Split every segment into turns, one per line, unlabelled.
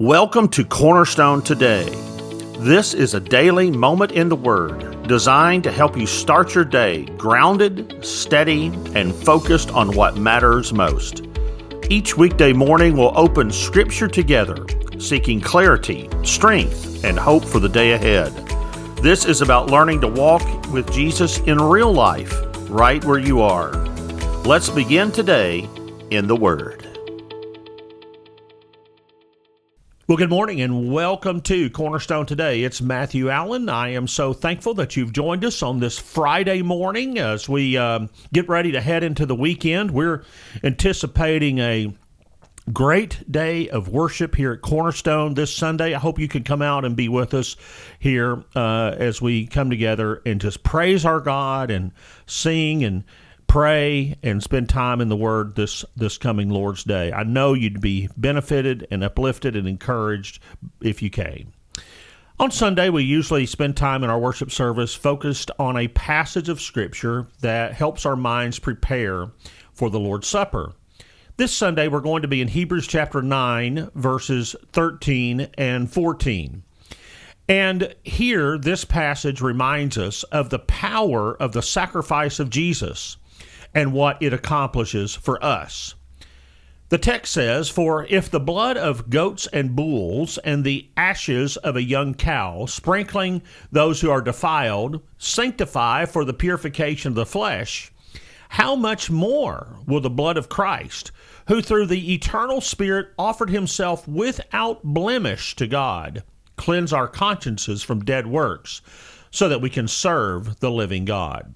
Welcome to Cornerstone Today. This is a daily moment in the Word designed to help you start your day grounded, steady, and focused on what matters most. Each weekday morning we'll open Scripture together, seeking clarity, strength, and hope for the day ahead. This is about learning to walk with Jesus in real life, right where you are. Let's begin today in the Word. Well, good morning and welcome to Cornerstone Today. It's Matthew Allen. I am so thankful that you've joined us on this Friday morning as we get ready to head into the weekend. We're anticipating a great day of worship here at Cornerstone this Sunday. I hope you can come out and be with us here as we come together and just praise our God and sing and pray and spend time in the Word this coming Lord's Day. I know you'd be benefited and uplifted and encouraged if you came. On Sunday, we usually spend time in our worship service focused on a passage of Scripture that helps our minds prepare for the Lord's Supper. This Sunday, we're going to be in Hebrews chapter 9, verses 13 and 14. And here, this passage reminds us of the power of the sacrifice of Jesus and what it accomplishes for us. The text says, "For if the blood of goats and bulls and the ashes of a young cow, sprinkling those who are defiled, sanctify for the purification of the flesh, how much more will the blood of Christ, who through the eternal Spirit offered himself without blemish to God, cleanse our consciences from dead works, so that we can serve the living God?"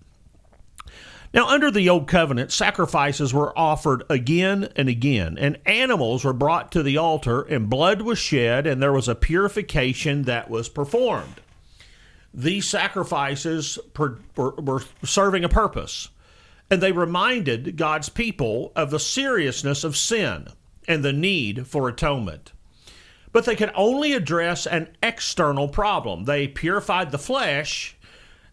Now, under the Old Covenant, sacrifices were offered again and again, and animals were brought to the altar, and blood was shed, and there was a purification that was performed. These sacrifices were serving a purpose, and they reminded God's people of the seriousness of sin and the need for atonement. But they could only address an external problem. They purified the flesh.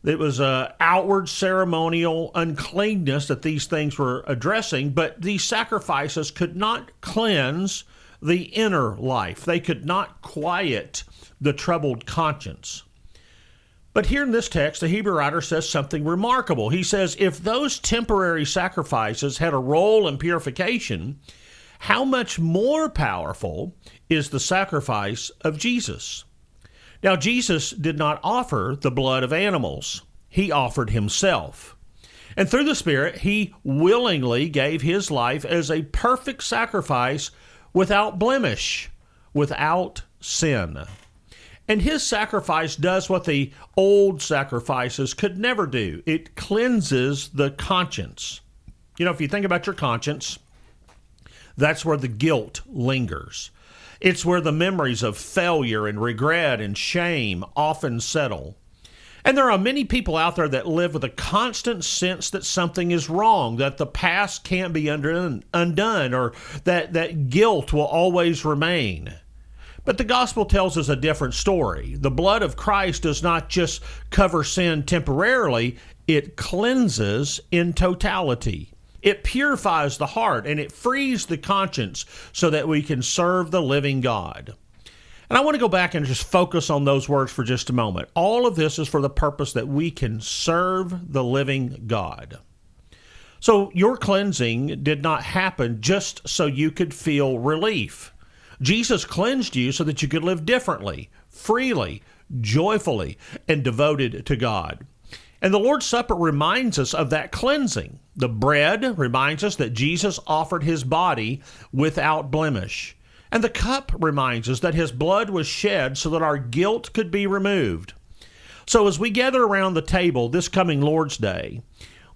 It was an outward ceremonial uncleanness that these things were addressing, but these sacrifices could not cleanse the inner life. They could not quiet the troubled conscience. But here in this text, the Hebrew writer says something remarkable. He says, if those temporary sacrifices had a role in purification, how much more powerful is the sacrifice of Jesus? Now, Jesus did not offer the blood of animals. He offered himself. And through the Spirit, he willingly gave his life as a perfect sacrifice without blemish, without sin. And his sacrifice does what the old sacrifices could never do. It cleanses the conscience. You know, if you think about your conscience, that's where the guilt lingers. It's where the memories of failure and regret and shame often settle. And there are many people out there that live with a constant sense that something is wrong, that the past can't be undone, or that guilt will always remain. But the gospel tells us a different story. The blood of Christ does not just cover sin temporarily, it cleanses in totality. It purifies the heart and it frees the conscience so that we can serve the living God. And I want to go back and just focus on those words for just a moment. All of this is for the purpose that we can serve the living God. So your cleansing did not happen just so you could feel relief. Jesus cleansed you so that you could live differently, freely, joyfully, and devoted to God. And the Lord's Supper reminds us of that cleansing. The bread reminds us that Jesus offered his body without blemish. And the cup reminds us that his blood was shed so that our guilt could be removed. So as we gather around the table this coming Lord's Day,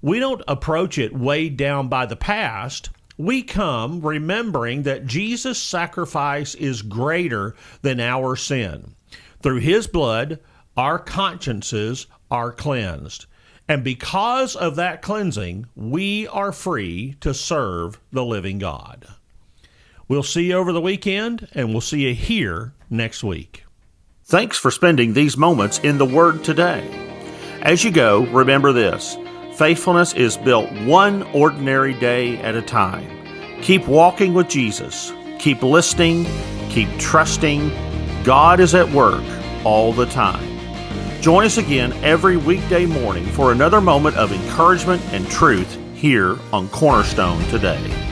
we don't approach it weighed down by the past. We come remembering that Jesus' sacrifice is greater than our sin. Through his blood, our consciences are cleansed. And because of that cleansing, we are free to serve the living God. We'll see you over the weekend, and we'll see you here next week. Thanks for spending these moments in the Word today. As you go, remember this: faithfulness is built one ordinary day at a time. Keep walking with Jesus. Keep listening, keep trusting. God is at work all the time. Join us again every weekday morning for another moment of encouragement and truth here on Cornerstone Today.